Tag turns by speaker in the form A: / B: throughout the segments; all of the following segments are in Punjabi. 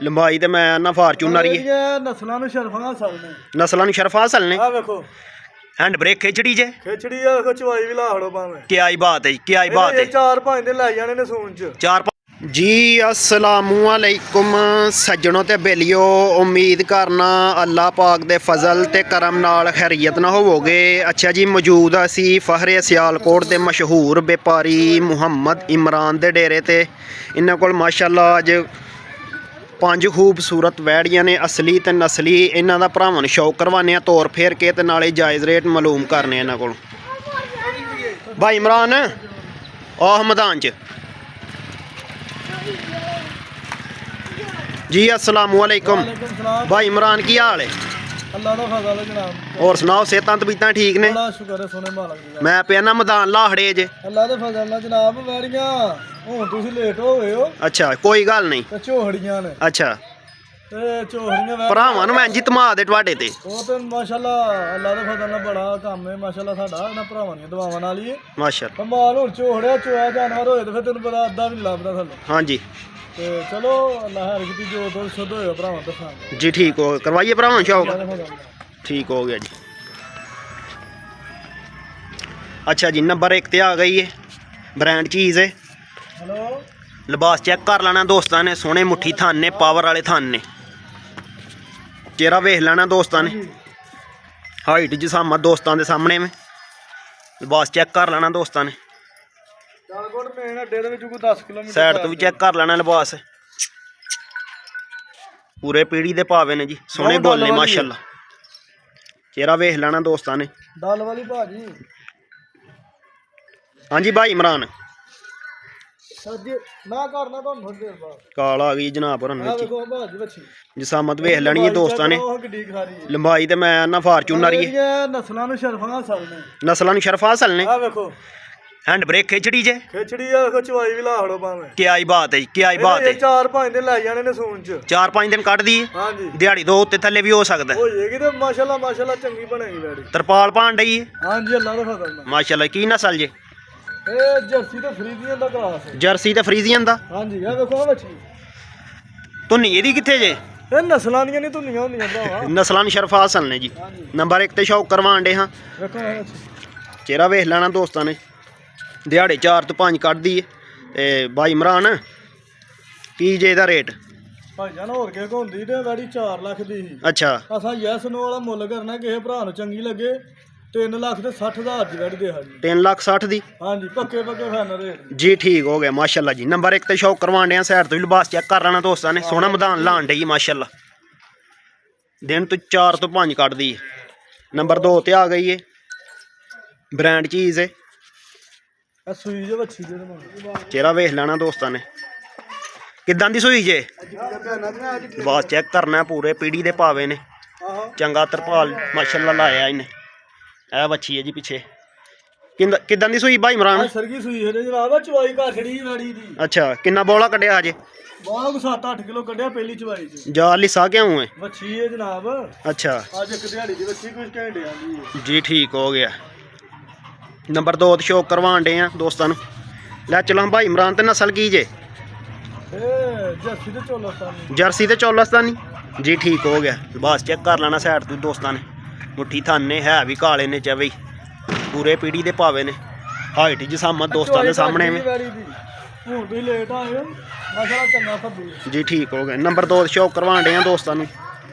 A: ਲੰਬਾਈ ਤੇ ਮੈਂ ਨਾ ਫਾਰਚੂਨਰ ਹੀ
B: ਹੈ ਨਸਲਾਂ ਨੂੰ ਸ਼ਰਫਾਂ ਹਾਸਲ ਨੇ
A: ਨਸਲਾਂ ਨੂੰ ਸ਼ਰਫ ਹਾਸਲ ਨੇ।
B: ਆ ਵੇਖੋ
A: ਹੈਂਡ ਬ੍ਰੇਕ ਖਿਚੜੀ ਜੇ
B: ਖਿਚੜੀ ਆ ਵੇਖੋ ਚਵਾਈ ਵੀ ਲਾ ਖੜੋ ਭਾਵੇਂ
A: ਕੀ ਆਈ ਬਾਤ ਹੈ ਕੀ ਆਈ ਬਾਤ ਹੈ।
B: 4-5 ਦਿਨ ਲੈ ਜਾਣੇ ਨੇ ਸੂਣ ਚ
A: ਜੀ अस्सलामु अलैकुम सज्जनों ते बेलियो उम्मीद करना अल्लाह पाक दे फजल ते करम नाल खैरियत ना होवोगे। अच्छा जी मौजूद असी फहरे सियालकोट दे मशहूर व्यापारी मुहम्मद इमरान दे डेरे ते इन्हां कोल माशाअल्लाह अज 5 खूबसूरत वैड़ियां ने असली ते नस्ली। इन्हां दा भरावां नूं शौक करवाने तौर फेर के ते नाले जायज़ रेट मालूम करने इन्हां कोल। भाई इमरान आह मैदान च जी अस्सलामु अलैकुम भाई इमरान की हाल है?
B: अल्लाह दा फजल है जनाब।
A: और सुनाओ सेहतां तबीयतां ठीक ने?
B: बड़ा शुक्र है सोने मालक दा।
A: मैं पे ना मैदान लाहड़े जे
B: अल्लाह दे फजल नाल जनाब वैड़ियां हुण तुसीं लेट हो गए हो।
A: अच्छा कोई गल नहीं।
B: ते झोहड़ियां ने
A: अच्छा
B: ते झोहड़ियां
A: भरावां नूं मैं इंज तमा दे तुहाडे ते
B: ਉਹ ਤੇ ਮਾਸ਼ਾਅੱਲਾ ਅੱਲਾਹ ਦੇ ਫਜ਼ਲ ਨਾਲ ਬੜਾ ਕੰਮ ਹੈ ਮਾਸ਼ਾਅੱਲਾ ਸਾਡਾ ਇਹਨਾਂ ਭਰਾਵਾਂ ਦੀਆਂ ਦੁਆਵਾਂ ਨਾਲ ਹੀ ਹੈ।
A: माशाअल्लाह
B: ਕਮਾਲ ਹੁਣ ਝੋੜਿਆ ਚੋਇਆ ਜਾਨਵਰ ਹੋਏ ਤੇ ਫਿਰ ਤੈਨੂੰ ਪਤਾ ਅੱਧਾ ਵੀ ਨਹੀਂ ਲੱਭਦਾ ਥੱਲੇ।
A: हाँ जी
B: ਤੇ ਚਲੋ ਅੱਲਾਹ ਹਰ ਇੱਕ ਦੀ ਜੋ ਤੋਂ ਸ਼ੁੱਧ ਹੋਇਆ ਭਰਾਵਾਂ ਦੱਸਾਂਗੇ।
A: जी ठीक हो करवाइए भरावां शौक
B: ਅੱਲਾਹ ਦੇ ਫਜ਼ਲ ਨਾਲ।
A: ठीक हो गया जी। अच्छा जी नंबर 1 ते आ गई है ब्रांड चीज़ है।
B: हेलो
A: लिबास चेक कर लेना दोस्तां ने सोहने मुट्ठी थन ने पावर वाले थन ने चेहरा वेख लेना दोस्तां ने हाइट जिसामत दोस्तां दे सामने में लिबास चेक कर लेना दोस्तां ने
B: ਸਿਆਲਕੋਟ ਮੇਨ ਅੱਡੇ ਦੇ ਵਿੱਚ ਕੋਈ 10 ਕਿਲੋਮੀਟਰ
A: साइड तो भी चेक कर लेना लिबास पूरे पीढ़ी दे पावे ने जी सोहने गोल ने माशाअल्लाह चेहरा वेख लेना दोस्तां ने।
B: ਦਲ ਵਾਲੀ ਭਾਜੀ
A: हाँ जी भाई इमरान
B: ਸੱਜ ਮੈਂ ਕਰਨਾ ਤੁਹਾਨੂੰ ਥੋੜੀ ਦੇਰ ਬਾਅਦ।
A: काल आ गई जनाब होरां
B: ਆ
A: ने
B: ਵੇਖੋ ਭਾਜੀ ਬੱਚੀ
A: जिसामत वेख लेनी है दोस्तां ने
B: ਉਹ ਗੱਡੀ ਖਾਰੀ ਹੈ।
A: लंबाई ते मैं ना फार्चूनर ही
B: ਜਿਹੜੀਆਂ ਨਸਲਾਂ ਨੂੰ ਸ਼ਰਫਾਂ ਹਾਸਲ ਨੇ।
A: नस्लां नूं शरफ हासल ने।
B: ਆ ਵੇਖੋ
A: हैंड ब्रेक खिचड़ी जे
B: ਖਿਚੜੀ ਆ ਵੇਖੋ ਚਵਾਈ ਵੀ ਲਾ ਖੜੋ ਭਾਵੇਂ
A: ਕੀ ਆਈ ਬਾਤ ਹੈ ਕੀ ਆਈ ਬਾਤ ਹੈ।
B: 4-5 ਦਿਨ ਲੈ ਜਾਣੇ ਨੇ ਸੂਣ ਚ।
A: 4-5 दिन ਕੱਢ ਦੀ
B: ਹਾਂਜੀ
A: ਦਿਹਾੜੀ ਦੋ ਉੱਤੇ ਥੱਲੇ ਵੀ ਹੋ ਸਕਦਾ
B: ਹੋ ਜਾਏਗੀ ਤੇ ਮਾਸ਼ਾਅੱਲਾ ਮਾਸ਼ਾਅੱਲਾ ਚੰਗੀ ਬਣੇਗੀ ਵੈੜੀ।
A: ਤਰਪਾਲ ਪਾਣ ਡਈ ਹੈ
B: ਹਾਂਜੀ ਅੱਲਾਹ ਦਾ ਫਜ਼ਲ ਨਾਲ।
A: ਮਾਸ਼ਾਅੱਲਾ ਕੀ ਨਸਲ ਜੇ?
B: ਇਹ ਜਰਸੀ ਤੇ ਫਰੀਜ਼ੀਅਨ ਦਾ ਕਲਾਸ ਹੈ।
A: ਜਰਸੀ ਤੇ ਫਰੀਜ਼ੀਅਨ ਦਾ
B: ਹਾਂਜੀ ਆ ਵੇਖੋ ਆ ਬੱਚੀ
A: ਧੁੰਨੀ ਇਹਦੀ ਕਿੱਥੇ ਜੇ?
B: ਇਹ ਨਸਲਾਂ ਦੀਆਂ ਨਹੀਂ ਧੁੰਨੀਆਂ ਹੁੰਦੀਆਂ ਭਰਾਵਾ।
A: ਨਸਲਾਂ ਨੂੰ ਸ਼ਰਫ ਹਾਸਲ ਨੇ ਜੀ।
B: ਹਾਂਜੀ
A: ਨੰਬਰ 1 ਤੇ ਸ਼ੌਕ ਕਰਵਾਣ ਡੇ ਹਾਂ
B: ਵੇਖੋ ਆ ਬੱਚੀ
A: ਚਿਹਰਾ ਵੇਖ ਲੈਣਾ ਦੋਸਤਾਂ ਨੇ ਦਿਹਾੜੇ 4 ਤੋਂ 5 ਕੱਢਦੀ ਹੈ। ਤੇ ਬਾਈ ਇਮਰਾਨ ਕੀ ਜੇ ਇਹਦਾ ਰੇਟ?
B: ਭਾਈਜਾਨ ਹੋਰ ਕੇ ਹੁੰਦੀ ਤੇ ਵੈੜੀ 4 ਲੱਖ ਦੀ ਸੀ।
A: ਅੱਛਾ
B: ਅਸਾਂ ਯੈਸ ਨੋ ਵਾਲਾ ਮੁੱਲ ਕਰਨਾ ਕਿਸੇ ਭਰਾ ਨੂੰ ਚੰਗੀ ਲੱਗੇ 3 ਲੱਖ ਤੇ 60,000 ਦੀ ਵੈੜੀ ਦੇ ਹਾਜੀ।
A: 3,60,000 ਦੀ
B: ਹਾਂਜੀ ਪੱਕੇ ਫਾਈਨਲ ਰੇਟ।
A: ਜੀ ਠੀਕ ਹੋ ਗਿਆ ਮਾਸ਼ਾਅੱਲਾ ਜੀ। ਨੰਬਰ 1 ਤੇ ਸ਼ੌਕ ਕਰਵਾਣ ਡਿਆ ਸਾਈਡ ਤੋਂ ਵੀ ਲਿਬਾਸ ਚੈੱਕ ਕਰ ਲੈਣਾ ਦੋਸਤਾਂ ਨੇ ਸੋਹਣਾ ਮੈਦਾਨ ਲਾਣ ਡਈ ਮਾਸ਼ਾਅੱਲਾ ਦਿਨ ਤੋਂ 4 ਤੋਂ 5 ਕੱਢਦੀ ਹੈ। ਨੰਬਰ 2 ਤੇ ਆ ਗਈ ਹੈ ਬ੍ਰਾਂਡ ਚੀਜ਼ ਹੈ
B: ਇਹ ਸੂਈ ਜੇ ਬੱਚੀ ਦੇ ਤੇ
A: ਚਿਹਰਾ ਵੇਖ ਲੈਣਾ ਦੋਸਤਾਂ ਨੇ ਕਿੱਦਾਂ ਦੀ ਸੂਈ ਜੇ? ਲਿਬਾਸ ਚੈੱਕ ਕਰਨਾ ਪੂਰੇ ਪੀੜੀ ਦੇ ਪਾਵੇ ਨੇ
B: ਆਹੋ
A: ਚੰਗਾ ਤਰਪਾਲ ਮਾਸ਼ਾਅੱਲਾ ਲਾਇਆ ਇਹਨੇ। ਇਹ ਬੱਚੀ ਹੈ ਜੀ ਪਿੱਛੇ ਕਿੱਦਾਂ ਦੀ ਸੂਈ ਭਾਈ ਇਮਰਾਨ?
B: ਸਰਗੀ ਸੂਈ ਹੈ ਜਨਾਬ ਚਵਾਈ ਘਰ ਖੜੀ ਵੈੜੀ ਦੀ।
A: ਅੱਛਾ ਕਿੰਨਾ ਬੋਲਾ ਕੱਢਿਆ ਹਜੇ?
B: ਬਾਗ 7-8 ਕਿਲੋ ਕੱਢਿਆ ਪਹਿਲੀ ਚਵਾਈ ਚ।
A: ਜਾ ਲਿਸਾ ਕਿਉਂ ਹੈ?
B: ਬੱਚੀ ਹੈ ਜਨਾਬ
A: ਅੱਛਾ
B: ਅੱਜ ਇੱਕ ਦਿਹਾੜੀ ਦੀ ਬੱਚੀ ਕੁਝ ਘੰਟੇ ਆਂਦੀ ਹੈ।
A: ਜੀ ਠੀਕ ਹੋ ਗਿਆ। ਨੰਬਰ 2 ਤੇ ਸ਼ੌਕ ਕਰਵਾਣ ਡੇ ਆ ਦੋਸਤਾਂ ਨੂੰ। ਲੈ ਚਲੋ ਭਾਈ ਇਮਰਾਨ ਤੇ ਨਸਲ ਕੀ ਜੇ?
B: ਇਹ ਜਰਸੀ ਤੇ ਚੋਲਸਤਾਨੀ।
A: ਜਰਸੀ ਤੇ ਚੌਲਸਤਾਨੀ ਜੀ ਠੀਕ ਹੋ ਗਿਆ। ਲਿਬਾਸ ਚੈੱਕ ਕਰ ਲੈਣਾ ਸਾਈਡ ਤੋਂ ਦੋਸਤਾਂ ਨੇ ਮੁੱਠੀ ਥਨ ਨੇ ਹੈ ਵੀ ਕਾਲੇ ਨੇ ਚਵੇ ਪੂਰੇ ਪੀੜੀ ਦੇ ਪਾਵੇ ਨੇ ਹਾਈਟ ਜਿਸਾਮਤ ਦੋਸਤਾਂ ਦੇ ਸਾਹਮਣੇ में
B: ਹੁਣ ਵੀ ਲੇਟ ਆਏ ਹੋ ਮਾਸ਼ਾਅੱਲਾ ਚੰਗਾ ਫੱਬੂ
A: ਜੀ ਠੀਕ ਹੋ ਗਿਆ। ਨੰਬਰ 2 ਤੇ ਸ਼ੌਕ ਕਰਵਾਣ ਡੇ ਆ ਦੋਸਤਾਂ ਨੂੰ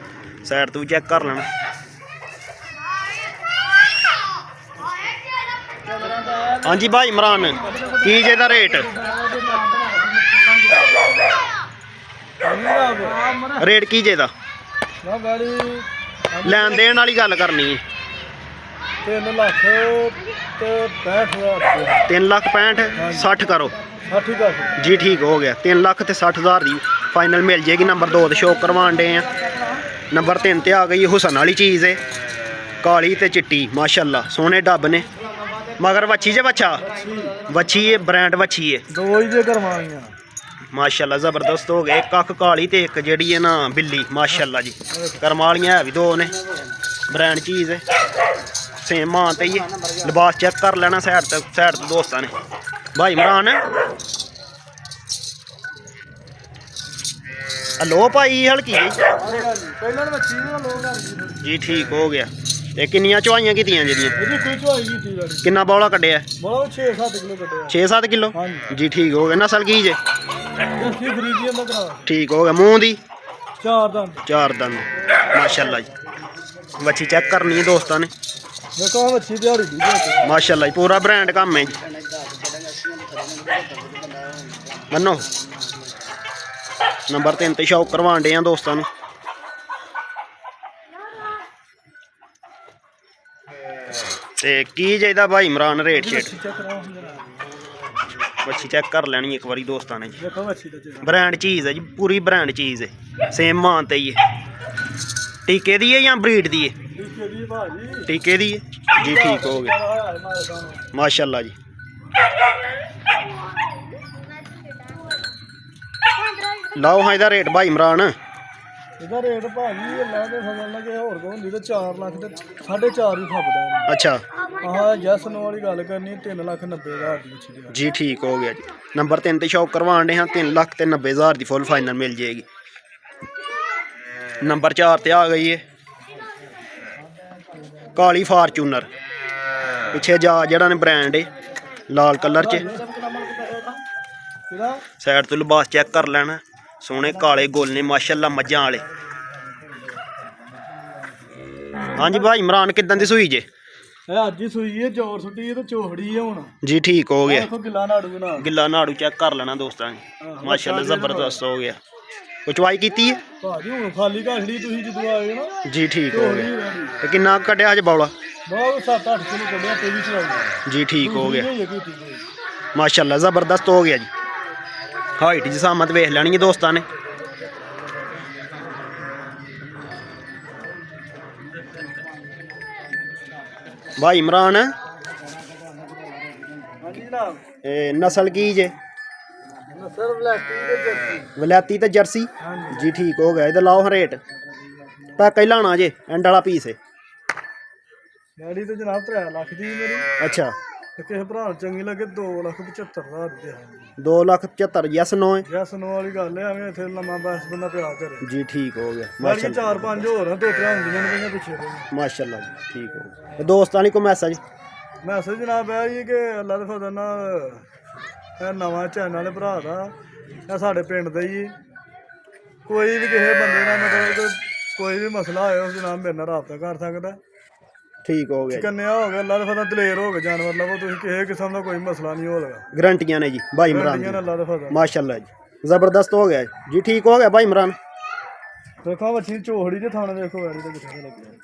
A: ਸਾਈਡ ਤੋਂ ਵੀ ਚੈੱਕ ਕਰ ਲੈਣਾ। ਹਾਂਜੀ ਭਾਈ ਇਮਰਾਨ ਕੀ ਜੇ ਦਾ ਰੇਟ? ਰੇਟ ਕੀ ਜੇ ਦਾ?
B: ਨਾ ਗਾੜੀ
A: ਲੈਣ ਦੇਣ ਵਾਲੀ ਗੱਲ ਕਰਨੀ ਹੈ।
B: 3 ਲੱਖ ਤੇ 65,000
A: 3,65,000 60 ਕਰੋ।
B: 60 ਦਾ
A: ਜੀ ਠੀਕ ਹੋ ਗਿਆ। 3,60,000 ਦੀ ਫਾਈਨਲ ਮਿਲ ਜੇਗੀ। ਨੰਬਰ 2 ਤੇ ਸ਼ੌਕ ਕਰਵਾਣ ਡੇ ਆ। ਨੰਬਰ 3 ਤੇ ਆ ਗਈ ਹੁਸਨ ਵਾਲੀ ਚੀਜ਼ ਹੈ ਕਾਲੀ ਤੇ ਚਿੱਟੀ ਮਾਸ਼ਾਅੱਲਾ ਸੋਹਣੇ ਡੱਬ ਨੇ ਮਗਰ ਵੱਛੀ ਜੇ ਬੱਚਾ ਵੱਛੀ ਹੈ ਬ੍ਰਾਂਡ ਵੱਛੀ ਹੈ
B: ਦੋ ਹੀ ਜੇ ਕਰਵਾਈਆਂ
A: ਮਾਸ਼ਾਅੱਲਾ ਜ਼ਬਰਦਸਤ ਹੋ ਗਏ। ਇੱਕ ਅੱਖ ਕਾਲੀ ਤੇ ਇੱਕ ਜਿਹੜੀ ਹੈ ਨਾ ਬਿੱਲੀ ਮਾਸ਼ਾਅੱਲਾ ਜੀ ਕਰਮ ਵਾਲੀਆਂ ਹੈ ਵੀ ਦੋ ਨੇ ਬ੍ਰਾਂਡ ਚੀਜ਼ ਹੈ ਸੇਮ ਮਾਂ ਤੇ ਹੀ ਲਿਬਾਸ ਚੈੱਕ ਕਰ ਲੈਣਾ ਸਾਈਡ ਤੋਂ ਦੋਸਤਾਂ ਨੇ। ਭਾਈ ਇਮਰਾਨ ਲੋ ਪਾਈ ਹਲਕੀ ਜਿਹੀ
B: ਪਹਿਲਾਂ ਤਾਂ ਮੱਛੀ ਨਾ ਲੋਕ ਕਰ ਗਈ
A: ਜੀ ਠੀਕ ਹੋ ਗਿਆ। ਤੇ ਕਿੰਨੀਆਂ ਚੁਆਈਆਂ ਕੀਤੀਆਂ ਜਿਹੜੀਆਂ
B: ਇਹਦੀ ਕੋਈ ਚੁਆਈ ਕੀਤੀ ਗਾੜੀ
A: ਕਿੰਨਾ ਬੌਲਾ ਕੱਢਿਆ
B: ਬਹੁਤ 6-7 ਕਿਲੋ ਕੱਢਿਆ
A: 6-7 ਕਿਲੋ
B: ਹਾਂਜੀ
A: ਜੀ ਠੀਕ ਹੋ ਗਿਆ। ਨਸਲ ਕੀ ਜੇ
B: ਜੱਸੀ ਫਰੀਦੀਆ ਦਾ ਕਰਾ
A: ਠੀਕ ਹੋ ਗਿਆ। ਮੂੰਹ ਦੀ
B: 4 ਦੰਦ
A: 4 ਦੰਦ ਮਾਸ਼ਾਅੱਲਾ ਜੀ। ਵੱਛੀ ਚੈੱਕ ਕਰਨੀ ਹੈ ਦੋਸਤਾਂ ਨੇ
B: ਦੇਖੋ ਆਹ ਮੱਛੀ ਦਿਹਾੜੀ ਦੀ ਜੀ
A: ਮਾਸ਼ਾਅੱਲਾ ਜੀ ਪੂਰਾ ਬ੍ਰਾਂਡ ਕੰਮ ਹੈ ਜੀ। ਮੰਨੋ ਨੰਬਰ 3 ਤੇ ਸ਼ੌਕ ਕਰਵਾਉਣ ਡੇ ਆ ਦੋਸਤਾਂ ਨੂੰ। ਤੇ ਕੀ ਚਾਹੀਦਾ ਭਾਈ ਇਮਰਾਨ ਰੇਟ ਸ਼ੇਟ
B: ਮੱਛੀ ਚੈੱਕ ਕਰਾਓ
A: ਵੱਛੀ ਚੈੱਕ ਕਰ ਲੈਣੀ ਇੱਕ ਵਾਰੀ ਦੋਸਤਾਂ ਨੇ ਜੀ।
B: ਦੇਖੋ ਮੱਛੀ ਦਾ ਚਿਹਰਾ
A: ਬ੍ਰਾਂਡ ਚੀਜ਼ ਹੈ ਜੀ ਪੂਰੀ ਬ੍ਰਾਂਡ ਚੀਜ਼ ਹੈ ਸੇਮ ਮਾਨ ਤੇ ਹੀ ਹੈ। ਟੀਕੇ ਦੀ ਹੈ ਜਾਂ ਬਰੀਡ ਦੀ ਹੈ
B: ਠੀਕ ਹੈ ਜੀ ਭਾਜੀ
A: ਟੀਕੇ ਦੀ ਹੈ ਜੀ ਠੀਕ ਹੋ ਗਿਆ ਮਾਸ਼ਾਅੱਲਾ ਜੀ। ਲਾਓ ਹਾਂ ਇਹਦਾ ਰੇਟ ਭਾਈ ਇਮਰਾਨ
B: ਇਹਦਾ ਰੇਟ ਭਾਜੀ ਅੱਲਾ ਦੇ ਫਜ਼ਲ ਨਾਲ ਕਿ ਹੋਰ ਕੋ ਹੁੰਦੀ ਤੇ 4 ਲੱਖ ਤੇ 4.5 ਹੀ ਖਪਦਾ ਇਹਨੂੰ।
A: ਅੱਛਾ
B: ਆਹ ਜੈਸ ਨੂੰ ਵਾਲੀ ਗੱਲ ਕਰਨੀ 3,90,000 ਦੀ ਮੱਛੀ ਦੀ
A: ਜੀ ਠੀਕ ਹੋ ਗਿਆ ਜੀ। ਨੰਬਰ 3 ਤੇ ਸ਼ੌਕ ਕਰਵਾਉਣ ਦੇ ਹਾਂ 3,90,000 ਦੀ ਫੁੱਲ ਫਾਈਨਲ ਮਿਲ ਜਾਏਗੀ। ਨੰਬਰ 4 ਤੇ ਆ ਗਈ ਹੈ ਕਾਲੀ ਫਾਰਚੂਨਰ ਪਿੱਛੇ ਜਾ ਜਿਹੜਾ ਨੇ ਬ੍ਰਾਂਡ ਹੈ ਲਾਲ ਕਲਰ 'ਚ
B: ਕਿਹੜਾ
A: ਸਾਈਡ ਤੋਂ ਲਿਬਾਸ ਚੈੱਕ ਕਰ ਲੈਣਾ ਸੋਹਣੇ ਕਾਲੇ ਗੁੱਲ ਨੇ ਮਾਸ਼ਾਅੱਲਾ ਮੱਝਾਂ ਵਾਲੇ। ਹਾਂਜੀ ਭਾਈ ਇਮਰਾਨ ਕਿੱਦਾਂ ਦੀ ਸੂਈ ਜੇ
B: ਇਹ ਅੱਜ ਹੀ ਸੂਈ ਹੈ ਜੋਰ ਸੁੱਟੀ ਹੈ ਤੇ ਚੋਹੜੀ ਹੈ ਹੁਣ
A: ਜੀ ਠੀਕ ਹੋ ਗਿਆ।
B: ਦੇਖੋ ਗਿੱਲਾ ਨਾੜੂ ਬਣਾ
A: ਗਿੱਲਾ ਨਾੜੂ ਚੈੱਕ ਕਰ ਲੈਣਾ ਦੋਸਤਾਂ ਨੇ ਮਾਸ਼ਾਅੱਲਾ ਜ਼ਬਰਦਸਤ ਹੋ ਗਿਆ। ਚਵਾਈ ਕੀਤੀ ਹੈ
B: ਭਾਜੀ ਹੁਣ ਖਾਲੀ ਘਾਸੜੀ ਤੁਸੀਂ ਜਦੋਂ ਆਏ ਨਾ
A: ਜੀ ਠੀਕ ਹੋ
B: ਚੋਹੜੀ
A: ਗਿਆ।
B: ਵਾਲੀ
A: ਤੇ ਕਿੰਨਾ ਕੁ ਕੱਢਿਆ ਅੱਜ ਬੌਲਾ
B: ਬਹੁਤ 7-8 ਕਿਲੋ ਕੱਢਿਆ ਤੇ ਵੀ ਚਲਾਈ
A: ਜੀ ਠੀਕ ਹੋ ਗਿਆ
B: ਇਹ ਕੀਤੀ ਗਈ
A: ਮਾਸ਼ਾਅੱਲਾ ਜ਼ਬਰਦਸਤ ਹੋ ਗਿਆ ਜੀ। ਹਾਈਟ ਜਿਸਾਮਤ ਵੇਖ ਲੈਣੀ ਹੈ ਦੋਸਤਾਂ ਨੇ। ਭਾਈ ਇਮਰਾਨ
B: ਹਾਂਜੀ ਜਨਾਬ
A: ਇਹ ਨਸਲ ਕੀ ਜੇ
B: ਨਸਰ ਬਲੈਕੀ ਤੇ ਜਰਸੀ
A: ਵਲੈਤੀ ਤੇ ਜਰਸੀ
B: ਹਾਂਜੀ
A: ਜੀ ਠੀਕ ਹੋ ਗਿਆ। ਇਹਦਾ ਲਾਓ ਹਾਂ ਰੇਟ ਪਾ ਕਈ ਲਾਣਾ ਜੇ ਐਂਡ ਵਾਲਾ ਪੀਸ ਹੈ
B: ਗਾੜੀ ਤੇ ਜਨਾਬ 3 ਲੱਖ ਦੀ ਮੇਰੀ
A: ਅੱਛਾ
B: ਤੇ ਕਿਸੇ ਭਰਾ ਨੂੰ ਚੰਗੀ ਲੱਗੇ 2,75,000 ਦੇ ਹਾਂ
A: 2,75,000 ਯਸ ਨੋ ਹੈ
B: ਜੈਸ ਨੂੰ ਵਾਲੀ ਗੱਲ ਹੈ ਐਵੇਂ ਇੱਥੇ ਲੰਮਾ ਬਸ ਬੰਦਾ ਪਿਆ ਕਰੇ
A: ਜੀ ਠੀਕ ਹੋ ਗਿਆ
B: ਬਾਕੀ
A: ਮਾਸ਼ਾਅੱਲਾ
B: 4-5 ਹੋਰ ਆ ਦੋ ਤਰ੍ਹਾਂ ਹੁੰਦੀਆਂ ਨੇ ਪਈਆਂ ਪਿੱਛੇ ਤੋਂ
A: ਮਾਸ਼ਾਅੱਲਾ ਜੀ ਠੀਕ ਹੋ ਗਿਆ। ਤੇ ਦੋਸਤਾਂ ਲਈ ਕੋਈ ਮੈਸੇਜ
B: ਮੈਸੇਜ ਜਨਾਬ ਇਹ ਜੀ ਕਿ ਅੱਲਾ ਦੇ ਫਜ਼ਲ ਨਾਲ ਇਹ ਨਵਾਂ ਚੈਨਲ ਭਰਾ ਦਾ ਇਹ ਸਾਡੇ ਪਿੰਡ ਦਾ ਹੀ ਕੋਈ ਵੀ ਕਿਸੇ ਬੰਦੇ ਨਾਲ ਮਤਲਬ ਕਿ ਕੋਈ ਵੀ ਮਸਲਾ ਹੋਇਆ ਉਸ ਜਨਾਬ ਮੇਰੇ ਨਾਲ ਰਾਬਤਾ ਕਰ ਸਕਦਾ।
A: ਠੀਕ ਹੋ ਗਿਆ ਜੀ।
B: ਕੰਨਿਆ ਹੋ ਗਿਆ ਅੱਲਾ ਦੇ ਫਜ਼ਲ ਦਲੇਰ ਹੋ ਗਿਆ ਜਾਨਵਰ ਲਵੋ ਤੁਸੀਂ ਕਿਸੇ ਕਿਸਮ ਦਾ ਕੋਈ ਮਸਲਾ ਨਹੀਂ ਹੋਵੇਗਾ
A: ਗਰੰਟੀਆਂ ਨੇ ਜੀ ਭਾਈ ਇਮਰਾਨ
B: ਗੱਡੀਆਂ ਨਾਲ
A: ਦੀ
B: ਅੱਲਾ ਦੇ ਫਜ਼ਲ
A: ਮਾਸ਼ਾਅੱਲਾ ਜੀ ਜ਼ਬਰਦਸਤ ਹੋ ਗਿਆ ਜੀ ਠੀਕ ਹੋ ਗਿਆ ਭਾਈ ਇਮਰਾਨ।
B: ਦੇਖੋ ਬੱਚੀ ਝੋਹੜੀ ਦੇ ਥਾਣੇ ਦੇਖੋ ਵੈਰੀ ਤੇ ਕਿੱਥੇ ਲੱਗਿਆ